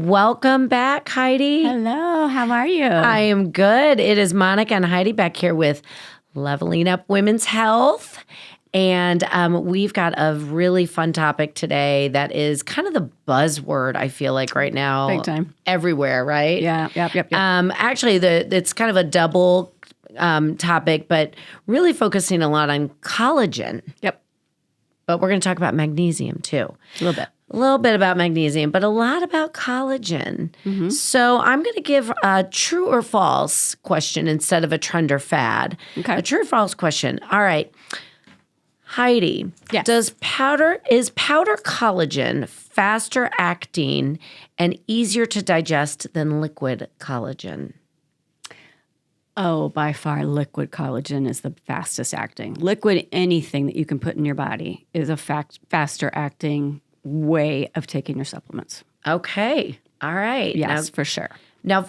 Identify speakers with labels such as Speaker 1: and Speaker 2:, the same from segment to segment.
Speaker 1: Welcome back, Heidi.
Speaker 2: Hello, how are you?
Speaker 1: I am good. It is Monica and Heidi back here with Leveling Up Women's Health. And we've got a really fun topic today that is kind of the buzzword, I feel like, right now.
Speaker 2: Big time.
Speaker 1: Everywhere, right?
Speaker 2: Yeah, yep.
Speaker 1: Actually, it's kind of a double topic, but really focusing a lot on collagen.
Speaker 2: Yep.
Speaker 1: But we're going to talk about magnesium, too.
Speaker 2: A little bit.
Speaker 1: A little bit about magnesium, but a lot about collagen. Mm-hmm. So I'm going to give a true or false question instead of a trend or fad.
Speaker 2: Okay.
Speaker 1: A true or false question. All right. Heidi,
Speaker 2: yes.
Speaker 1: Is powder collagen faster acting and easier to digest than liquid collagen?
Speaker 2: Oh, by far, liquid collagen is the fastest acting. Liquid, anything that you can put in your body is a faster acting way of taking your supplements.
Speaker 1: Okay. All right.
Speaker 2: Yes, for sure.
Speaker 1: Now,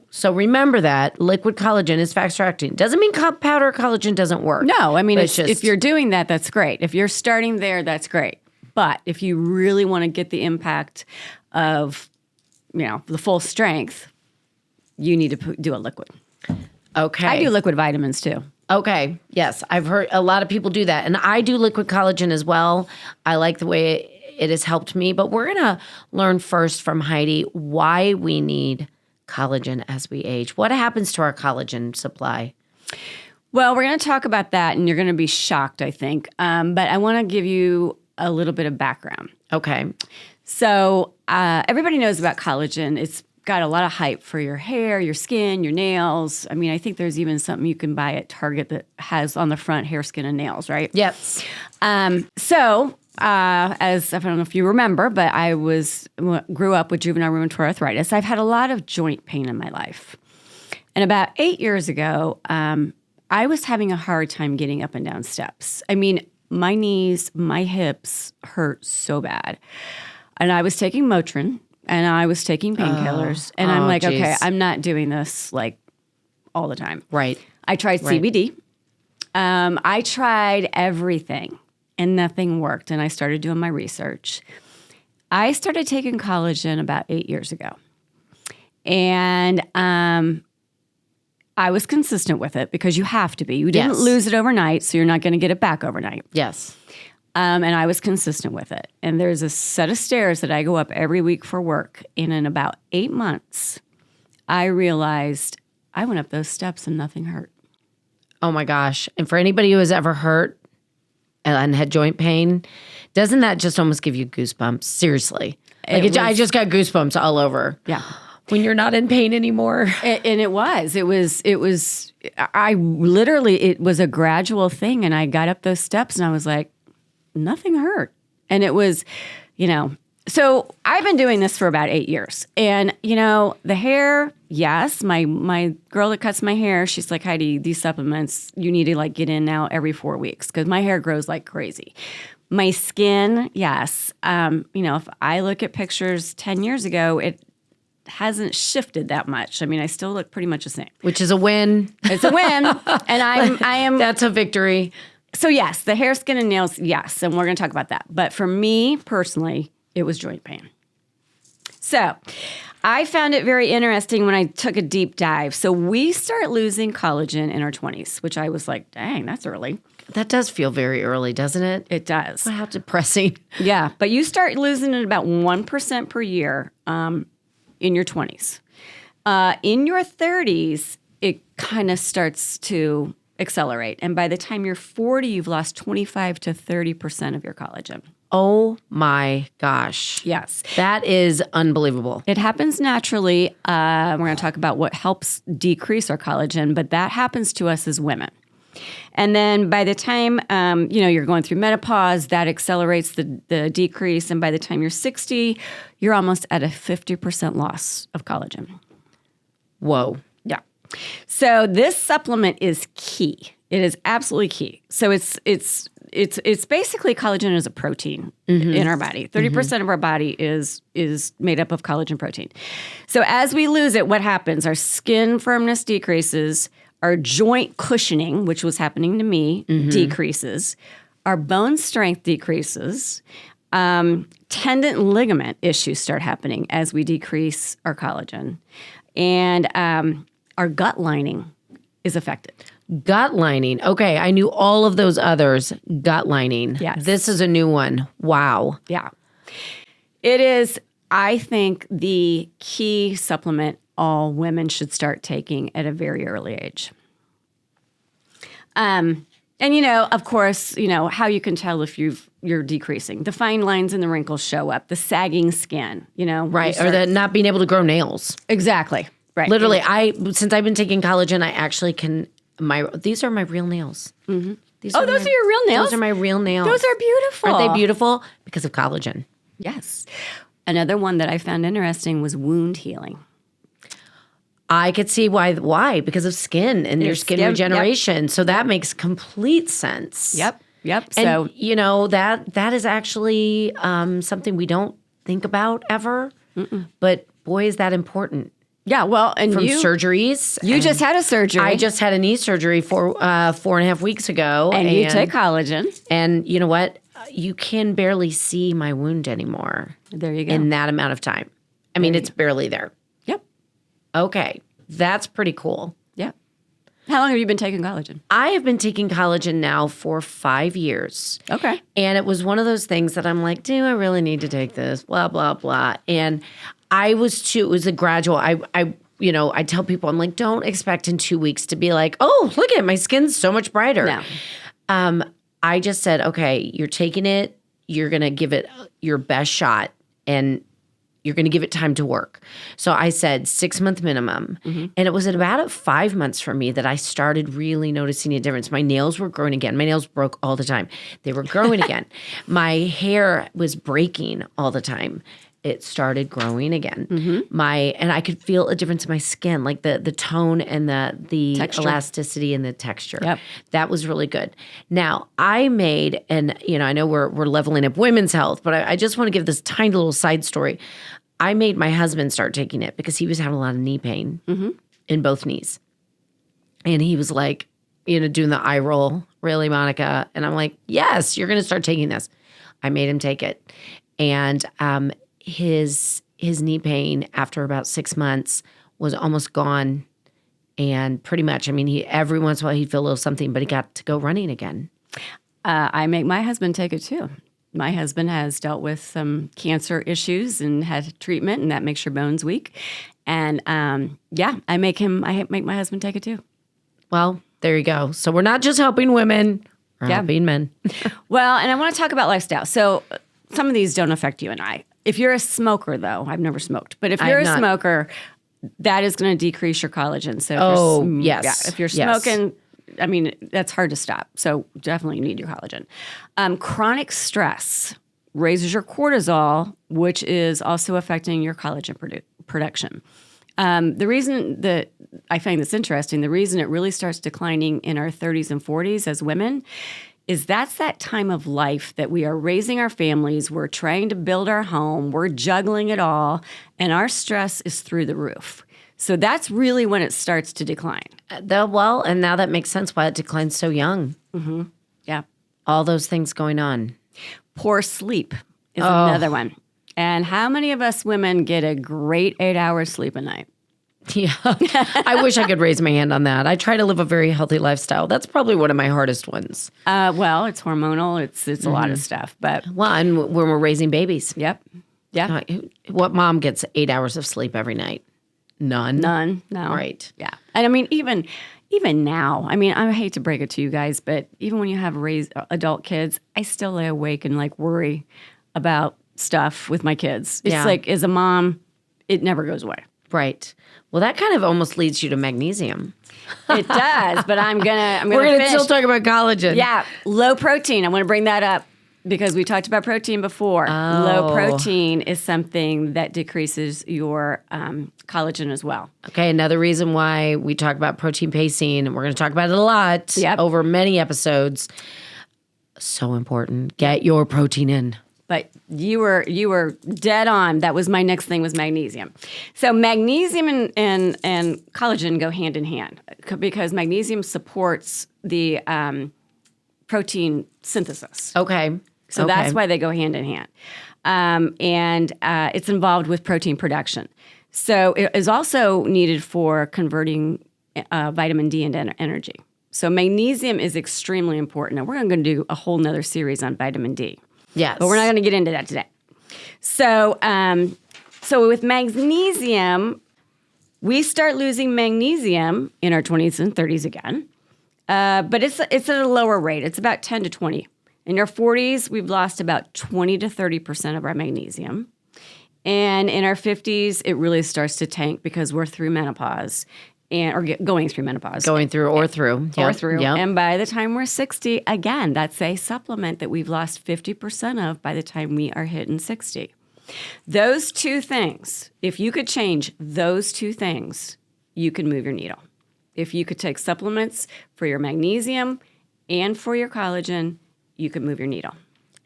Speaker 1: so remember that liquid collagen is faster acting. Doesn't mean powder collagen doesn't work.
Speaker 2: No, I mean,
Speaker 1: it's just,
Speaker 2: if you're doing that, that's great. If you're starting there, that's great. But if you really want to get the impact of, the full strength, you need to do a liquid.
Speaker 1: Okay.
Speaker 2: I do liquid vitamins too.
Speaker 1: Okay. Yes. I've heard a lot of people do that. And I do liquid collagen as well. I like the way it has helped me. But we're going to learn first from Heidi why we need collagen as we age. What happens to our collagen supply?
Speaker 2: Well, we're going to talk about that, and you're going to be shocked, I think. But I want to give you a little bit of background.
Speaker 1: Okay.
Speaker 2: So everybody knows about collagen. It's got a lot of hype for your hair, your skin, your nails. I mean, I think there's even something you can buy at Target that has on the front hair, skin, and nails, right?
Speaker 1: Yep.
Speaker 2: As I don't know if you remember, but I grew up with juvenile rheumatoid arthritis. I've had a lot of joint pain in my life. And about 8 years ago, I was having a hard time getting up and down steps. I mean, my knees, my hips hurt so bad. And I was taking Motrin and I was taking painkillers. And I'm like,
Speaker 1: geez.
Speaker 2: okay, I'm not doing this like all the time.
Speaker 1: Right.
Speaker 2: I tried CBD. I tried everything. And nothing worked. And I started doing my research. I started taking collagen about 8 years ago. And I was consistent with it because you have to be. You didn't lose it overnight, so you're not going to get it back overnight.
Speaker 1: Yes.
Speaker 2: And I was consistent with it. And there's a set of stairs that I go up every week for work. And in about 8 months, I realized I went up those steps and nothing hurt.
Speaker 1: Oh, my gosh. And for anybody who has ever hurt and had joint pain, doesn't that just almost give you goosebumps? Seriously. I just got goosebumps all over.
Speaker 2: Yeah.
Speaker 1: When you're not in pain anymore.
Speaker 2: And it was a gradual thing. And I got up those steps and I was like, nothing hurt. And it was, so I've been doing this for about 8 years. And, the hair, yes, my girl that cuts my hair, she's like, Heidi, these supplements, you need to get in now every 4 weeks because my hair grows like crazy. My skin, yes. If I look at pictures 10 years ago, it hasn't shifted that much. I mean, I still look pretty much the same.
Speaker 1: Which is a win.
Speaker 2: It's a win. And I am.
Speaker 1: That's a victory.
Speaker 2: So yes, the hair, skin, and nails, yes. And we're going to talk about that. But for me personally, it was joint pain. So I found it very interesting when I took a deep dive. So we start losing collagen in our 20s, which I was like, dang, that's early.
Speaker 1: That does feel very early, doesn't it?
Speaker 2: It does.
Speaker 1: Wow, how depressing.
Speaker 2: Yeah, but you start losing it about 1% per year in your 20s. In your 30s, it kind of starts to accelerate. And by the time you're 40, you've lost 25 to 30% of your collagen.
Speaker 1: Oh my gosh.
Speaker 2: Yes.
Speaker 1: That is unbelievable.
Speaker 2: It happens naturally. We're going to talk about what helps decrease our collagen, but that happens to us as women. And then by the time, you're going through menopause, that accelerates the decrease. And by the time you're 60, you're almost at a 50% loss of collagen.
Speaker 1: Whoa.
Speaker 2: Yeah. So this supplement is key. It is absolutely key. So it's basically collagen is a protein in our body. 30% of our body is made up of collagen protein. So as we lose it, what happens? Our skin firmness decreases. Our joint cushioning, which was happening to me, decreases. Our bone strength decreases. Tendon and ligament issues start happening as we decrease our collagen. And our gut lining is affected.
Speaker 1: Gut lining. Okay, I knew all of those others. Gut lining.
Speaker 2: Yes.
Speaker 1: This is a new one. Wow.
Speaker 2: Yeah. It is, I think, the key supplement all women should start taking at a very early age. And, of course, how you can tell if you're decreasing. The fine lines and the wrinkles show up, the sagging skin,
Speaker 1: Right. Or the not being able to grow nails.
Speaker 2: Exactly. Right.
Speaker 1: Literally, since I've been taking collagen, I actually can, these are my real nails. Mm-hmm.
Speaker 2: Those are your real nails?
Speaker 1: Those are my real nails.
Speaker 2: Those are beautiful.
Speaker 1: Aren't they beautiful? Because of collagen.
Speaker 2: Yes. Another one that I found interesting was wound healing.
Speaker 1: I could see why because of skin and your skin regeneration. Yep. So that makes complete sense.
Speaker 2: Yep.
Speaker 1: And that is actually something we don't think about ever. Mm-mm. But boy, is that important.
Speaker 2: Yeah, well, and
Speaker 1: from surgeries.
Speaker 2: You just had a surgery.
Speaker 1: I just had a knee surgery 4.5 weeks ago.
Speaker 2: And you take collagen.
Speaker 1: And you know what? You can barely see my wound anymore.
Speaker 2: There you go.
Speaker 1: In that amount of time. I mean, it's barely there.
Speaker 2: Yep.
Speaker 1: Okay. That's pretty cool.
Speaker 2: Yep. How long have you been taking collagen?
Speaker 1: I have been taking collagen now for 5 years.
Speaker 2: Okay.
Speaker 1: And it was one of those things that I'm like, do I really need to take this? Blah, blah, blah. And it was a gradual. I tell people, I'm like, don't expect in 2 weeks to be like, oh, look at it, my skin's so much brighter.
Speaker 2: No.
Speaker 1: I just said, okay, you're taking it, you're going to give it your best shot, and you're going to give it time to work. So I said 6-month minimum. Mm-hmm. And it was at about 5 months for me that I started really noticing a difference. My nails were growing again. My nails broke all the time. They were growing again. My hair was breaking all the time. It started growing again. Mm-hmm. And I could feel a difference in my skin, like the tone and the elasticity and the texture.
Speaker 2: Yep.
Speaker 1: That was really good. Now I made, and I know we're leveling up women's health, but I just want to give this tiny little side story. I made my husband start taking it because he was having a lot of knee pain in both knees. And he was like, doing the eye roll, really, Monica? And I'm like, yes, you're going to start taking this. I made him take it. And his knee pain after about 6 months was almost gone. And pretty much, every once in a while he'd feel a little something, but he got to go running again.
Speaker 2: I make my husband take it too. My husband has dealt with some cancer issues and had treatment, and that makes your bones weak. And I make my husband take it too.
Speaker 1: Well, there you go. So we're not just helping women, we're helping men.
Speaker 2: Well, and I want to talk about lifestyle. So some of these don't affect you and I. If you're a smoker, though, I've never smoked, but if you're a smoker, that is going to decrease your collagen. So if you're smoking, that's hard to stop. So definitely you need your collagen. Chronic stress raises your cortisol, which is also affecting your collagen production. The reason that I find this interesting, the reason it really starts declining in our 30s and 40s as women is that's that time of life that we are raising our families, we're trying to build our home, we're juggling it all, and our stress is through the roof. So that's really when it starts to decline.
Speaker 1: And now that makes sense why it declines so young.
Speaker 2: Mm-hmm. Yeah.
Speaker 1: All those things going on.
Speaker 2: Poor sleep is another one. And how many of us women get a great 8 hours sleep a night?
Speaker 1: Yeah. I wish I could raise my hand on that. I try to live a very healthy lifestyle. That's probably one of my hardest ones.
Speaker 2: Well, it's hormonal. It's a lot of stuff. But
Speaker 1: and when we're raising babies.
Speaker 2: Yep. Yeah.
Speaker 1: What mom gets 8 hours of sleep every night? None.
Speaker 2: No.
Speaker 1: Right.
Speaker 2: Yeah. And even now, I hate to break it to you guys, but even when you have raised adult kids, I still lay awake and worry about stuff with my kids. It's like, as a mom, it never goes away.
Speaker 1: Right. Well, that kind of almost leads you to magnesium.
Speaker 2: It does, but we're
Speaker 1: gonna still talk about collagen.
Speaker 2: Yeah, low protein. I want to bring that up because we talked about protein before.
Speaker 1: Oh.
Speaker 2: Low protein is something that decreases your collagen as well.
Speaker 1: Okay, another reason why we talk about protein pacing, and we're going to talk about it a lot over many episodes. So important. Get your protein in.
Speaker 2: But you were dead on. That was my next thing was magnesium. So magnesium and collagen go hand in hand because magnesium supports the protein synthesis.
Speaker 1: Okay.
Speaker 2: So that's why they go hand in hand. And it's involved with protein production. So it is also needed for converting vitamin D into energy. So magnesium is extremely important. And we're going to do a whole nother series on vitamin D.
Speaker 1: Yes.
Speaker 2: But we're not going to get into that today. So, so with magnesium, we start losing magnesium in our 20s and 30s again. But it's at a lower rate. It's about 10 to 20. In our 40s, we've lost about 20 to 30% of our magnesium. And in our 50s, it really starts to tank because we're through menopause. Going through menopause.
Speaker 1: Going through or through.
Speaker 2: Or
Speaker 1: Yep.
Speaker 2: through.
Speaker 1: Yep.
Speaker 2: And by the time we're 60, again, that's a supplement that we've lost 50% of by the time we are hitting 60. Those two things, if you could change those two things, you could move your needle. If you could take supplements for your magnesium and for your collagen, you could move your needle.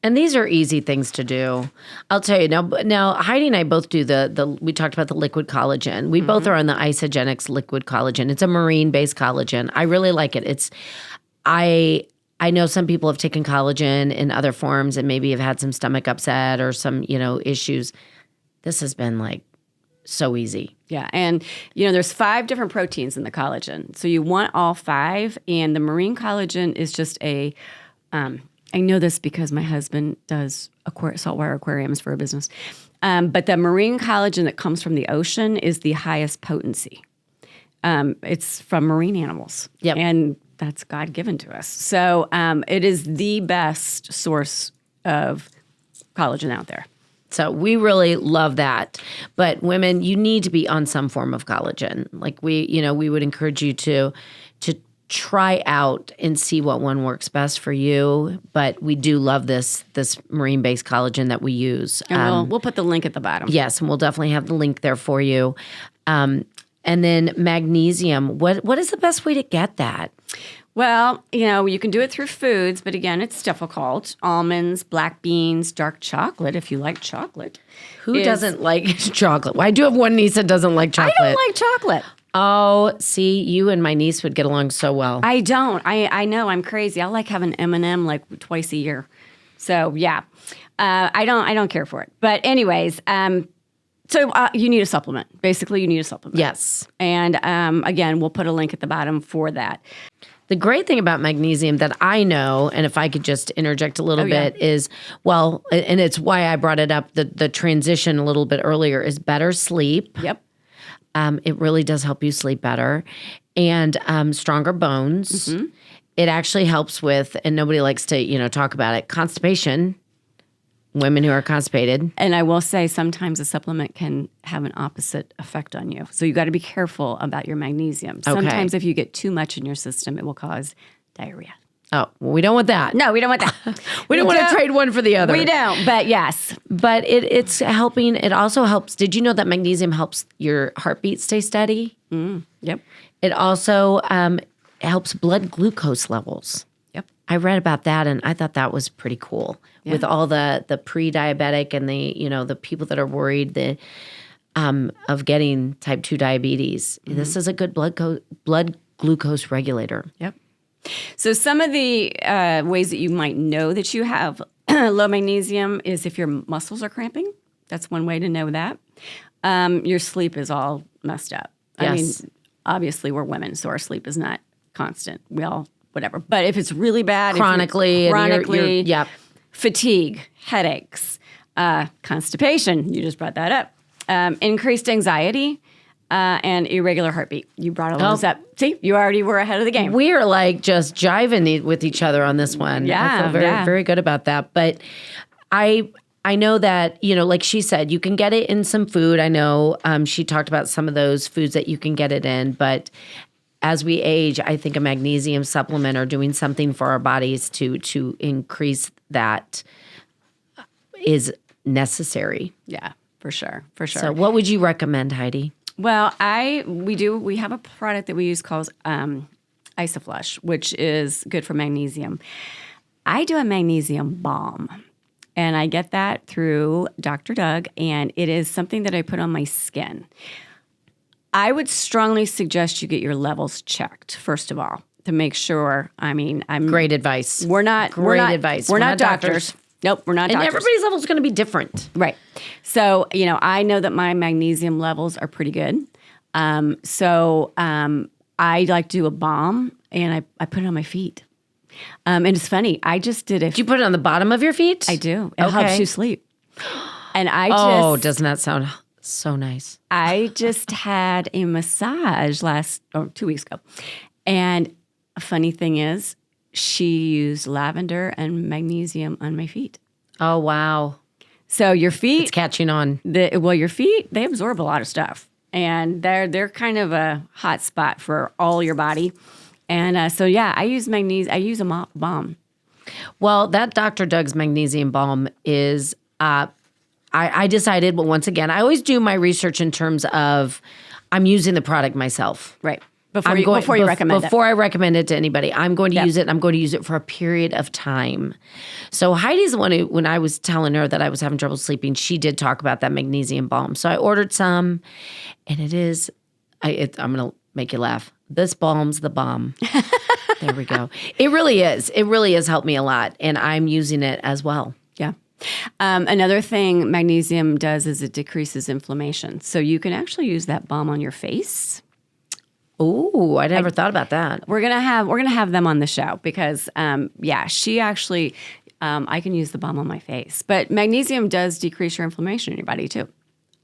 Speaker 1: And these are easy things to do. I'll tell you now. Heidi and I both do we talked about the liquid collagen. We both are on the Isagenix liquid collagen. It's a marine-based collagen. I really like it. I know some people have taken collagen in other forms and maybe have had some stomach upset or some, issues. This has been like so easy.
Speaker 2: Yeah. And, there's 5 different proteins in the collagen. So you want all 5. And the marine collagen is just I know this because my husband does saltwater aquariums for a business. But the marine collagen that comes from the ocean is the highest potency. It's from marine animals.
Speaker 1: Yep.
Speaker 2: And that's God-given to us. So it is the best source of collagen out there.
Speaker 1: So we really love that. But women, you need to be on some form of collagen. Like we would encourage you to try out and see what one works best for you. But we do love this marine-based collagen that we use.
Speaker 2: And we'll put the link at the bottom.
Speaker 1: Yes, and we'll definitely have the link there for you. And then magnesium. What is the best way to get that?
Speaker 2: Well, you can do it through foods, but again, it's difficult. Almonds, black beans, dark chocolate, if you like chocolate.
Speaker 1: Who doesn't like chocolate? Well, I do have one niece that doesn't like chocolate.
Speaker 2: I don't like chocolate.
Speaker 1: Oh, see, you and my niece would get along so well.
Speaker 2: I don't. I know. I'm crazy. I like having M&M like twice a year. So, yeah. I don't care for it. But anyways, so you need a supplement. Basically, you need a supplement.
Speaker 1: Yes.
Speaker 2: And again, we'll put a link at the bottom for that.
Speaker 1: The great thing about magnesium that I know, and if I could just interject a little bit, is, and it's why I brought it up, the transition a little bit earlier, is better sleep.
Speaker 2: Yep.
Speaker 1: It really does help you sleep better, and stronger bones.
Speaker 2: Mm-hmm.
Speaker 1: It actually helps with, and nobody likes to talk about it, constipation. Women who are constipated.
Speaker 2: And I will say sometimes a supplement can have an opposite effect on you. So you got to be careful about your magnesium. Sometimes if you get too much in your system, it will cause diarrhea.
Speaker 1: Oh, well, we don't want that.
Speaker 2: No, we don't want that.
Speaker 1: we don't want to trade one for the other.
Speaker 2: We don't, but yes.
Speaker 1: But it's helping. It also helps. Did you know that magnesium helps your heartbeat stay steady?
Speaker 2: Yep.
Speaker 1: It also helps blood glucose levels.
Speaker 2: Yep.
Speaker 1: I read about that, and I thought that was pretty cool. Yeah. With all the pre-diabetic and the people that are worried of getting type 2 diabetes. Mm-hmm. This is a good blood glucose regulator.
Speaker 2: Yep. So some of the ways that you might know that you have low magnesium is if your muscles are cramping. That's one way to know that. Your sleep is all messed up.
Speaker 1: Yes.
Speaker 2: I mean, obviously we're women, so our sleep is not constant. We all, whatever. But if it's really bad.
Speaker 1: Chronically.
Speaker 2: Chronically.
Speaker 1: Yep.
Speaker 2: Fatigue, headaches, constipation. You just brought that up. Increased anxiety. And irregular heartbeat. You brought all those up. See, you already were ahead of the game.
Speaker 1: We are like just jiving with each other on this one.
Speaker 2: Yeah,
Speaker 1: I feel very, very good about that. But I know that, like she said, you can get it in some food. I know she talked about some of those foods that you can get it in. But as we age, I think a magnesium supplement or doing something for our bodies to increase that is necessary.
Speaker 2: Yeah, for sure. For sure.
Speaker 1: So what would you recommend, Heidi?
Speaker 2: Well, we have a product that we use called Isoflush, which is good for magnesium. I do a magnesium balm, and I get that through Dr. Doug, and it is something that I put on my skin. I would strongly suggest you get your levels checked, first of all, to make sure. I mean,
Speaker 1: great advice.
Speaker 2: We're not
Speaker 1: advice.
Speaker 2: We're not doctors. Nope, we're not
Speaker 1: And
Speaker 2: doctors.
Speaker 1: everybody's level is going to be different.
Speaker 2: Right. So, I know that my magnesium levels are pretty good. I like to do a balm and I put it on my feet. And it's funny. I just did
Speaker 1: Do you put it on the bottom of your feet?
Speaker 2: I do. It helps you sleep. And
Speaker 1: doesn't that sound so nice?
Speaker 2: I just had a massage 2 weeks ago. And a funny thing is, she used lavender and magnesium on my feet.
Speaker 1: Oh, wow.
Speaker 2: So your feet,
Speaker 1: It's catching on.
Speaker 2: your feet, they absorb a lot of stuff. And they're kind of a hot spot for all your body. And I use magnesium. I use a balm.
Speaker 1: Well, that Dr. Doug's magnesium balm is, I decided, but once again, I always do my research in terms of I'm using the product myself.
Speaker 2: Right. Before you recommend it.
Speaker 1: Before I recommend it to anybody, I'm going to use it, and I'm going to use it for a period of time. So Heidi's the one who, when I was telling her that I was having trouble sleeping, she did talk about that magnesium balm. So I ordered some, and I'm going to make you laugh. This balm's the bomb. There we go. It really is. It really has helped me a lot, and I'm using it as well.
Speaker 2: Yeah. Another thing magnesium does is it decreases inflammation. So you can actually use that balm on your face.
Speaker 1: Ooh, I never thought about that.
Speaker 2: We're gonna have them on the show because she actually I can use the balm on my face. But magnesium does decrease your inflammation in your body too.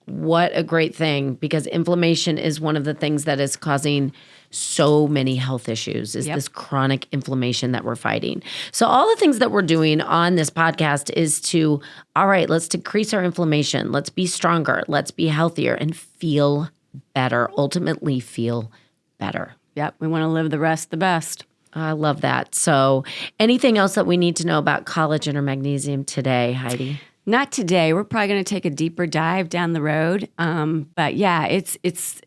Speaker 1: What a great thing, because inflammation is one of the things that is causing so many health issues, is this chronic inflammation that we're fighting. So all the things that we're doing on this podcast is let's decrease our inflammation. Let's be stronger. Let's be healthier and feel better, ultimately feel better.
Speaker 2: Yep. We want to live the rest the best.
Speaker 1: I love that. So anything else that we need to know about collagen or magnesium today, Heidi?
Speaker 2: Not today. We're probably going to take a deeper dive down the road. But yeah, it's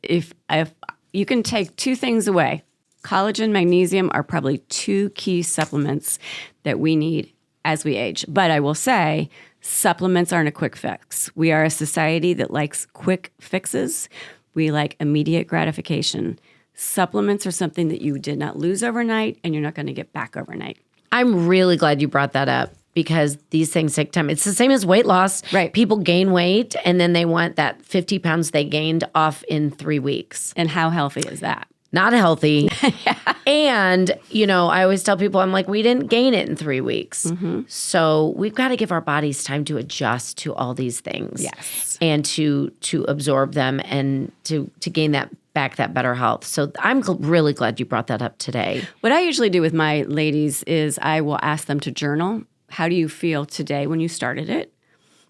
Speaker 2: if you can take two things away, collagen, magnesium are probably two key supplements that we need as we age. But I will say, supplements aren't a quick fix. We are a society that likes quick fixes. We like immediate gratification. Supplements are something that you did not lose overnight, and you're not going to get back overnight.
Speaker 1: I'm really glad you brought that up, because these things take time. It's the same as weight loss.
Speaker 2: Right.
Speaker 1: People gain weight, and then they want that 50 pounds they gained off in 3 weeks.
Speaker 2: And how healthy is that?
Speaker 1: Not healthy. And, I always tell people, I'm like, we didn't gain it in 3 weeks. Mm-hmm. So we've got to give our bodies time to adjust to all these things.
Speaker 2: Yes.
Speaker 1: And to absorb them and to gain that better health. So I'm really glad you brought that up today.
Speaker 2: What I usually do with my ladies is I will ask them to journal. How do you feel today when you started it?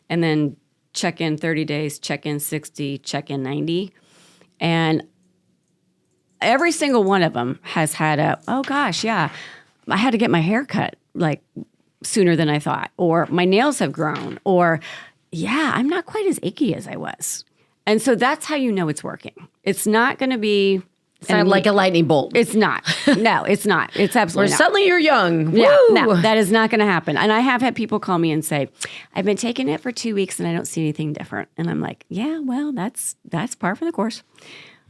Speaker 2: And then check in 30 days, check in 60, check in 90. And every single one of them has had oh gosh, yeah, I had to get my hair cut like sooner than I thought. Or my nails have grown. Or yeah, I'm not quite as achy as I was. And so that's how you know it's working. It's not going to be...
Speaker 1: Sound like a lightning bolt.
Speaker 2: It's not. No, it's not. It's absolutely not.
Speaker 1: Suddenly you're young.
Speaker 2: Yeah,
Speaker 1: Woo!
Speaker 2: no, that is not going to happen. And I have had people call me and say, I've been taking it for 2 weeks and I don't see anything different. And I'm like, yeah, well, that's par for the course.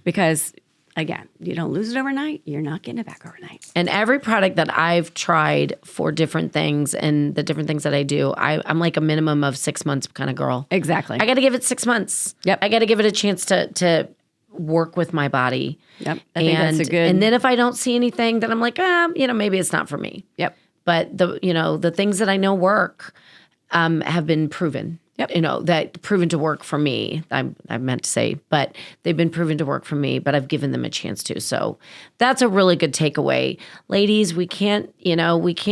Speaker 2: Because, again, you don't lose it overnight. You're not getting it back overnight.
Speaker 1: And every product that I've tried for different things and the different things that I do, I'm like a minimum of 6 months kind of girl.
Speaker 2: Exactly.
Speaker 1: I got to give it 6 months.
Speaker 2: Yep.
Speaker 1: I got to give it a chance to work with my body.
Speaker 2: Yep. I think that's a good...
Speaker 1: And then if I don't see anything, then I'm like, maybe it's not for me.
Speaker 2: Yep.
Speaker 1: But the things that I know work have been proven.
Speaker 2: Yep.
Speaker 1: That proven to work for me. I meant to say, but they've been proven to work for me, but I've given them a chance to. So that's a really good takeaway. Ladies, we can't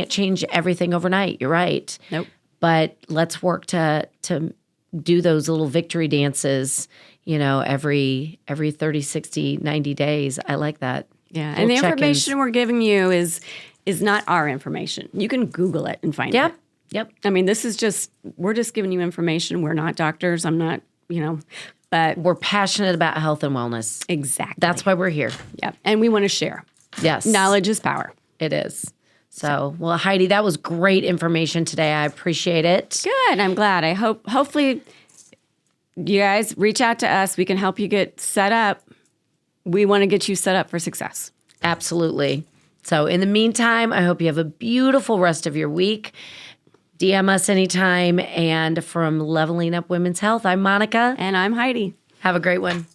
Speaker 1: change everything overnight. You're right.
Speaker 2: Nope.
Speaker 1: But let's work to do those little victory dances, every 30, 60, 90 days. I like that.
Speaker 2: Yeah.
Speaker 1: Little
Speaker 2: And the
Speaker 1: check-ins.
Speaker 2: information we're giving you is not our information. You can Google it and find it.
Speaker 1: Yep.
Speaker 2: I mean, we're just giving you information. We're not doctors. I'm not, but
Speaker 1: We're passionate about health and wellness.
Speaker 2: exactly.
Speaker 1: That's why we're here.
Speaker 2: Yep. And we want to share.
Speaker 1: Yes.
Speaker 2: Knowledge is power.
Speaker 1: It is. So, well, Heidi, that was great information today. I appreciate it.
Speaker 2: Good. I'm glad. Hopefully you guys reach out to us. We can help you get set up. We want to get you set up for success.
Speaker 1: Absolutely. So in the meantime, I hope you have a beautiful rest of your week. DM us anytime. And from Leveling Up Women's Health, I'm Monica.
Speaker 2: And I'm Heidi.
Speaker 1: Have a great one.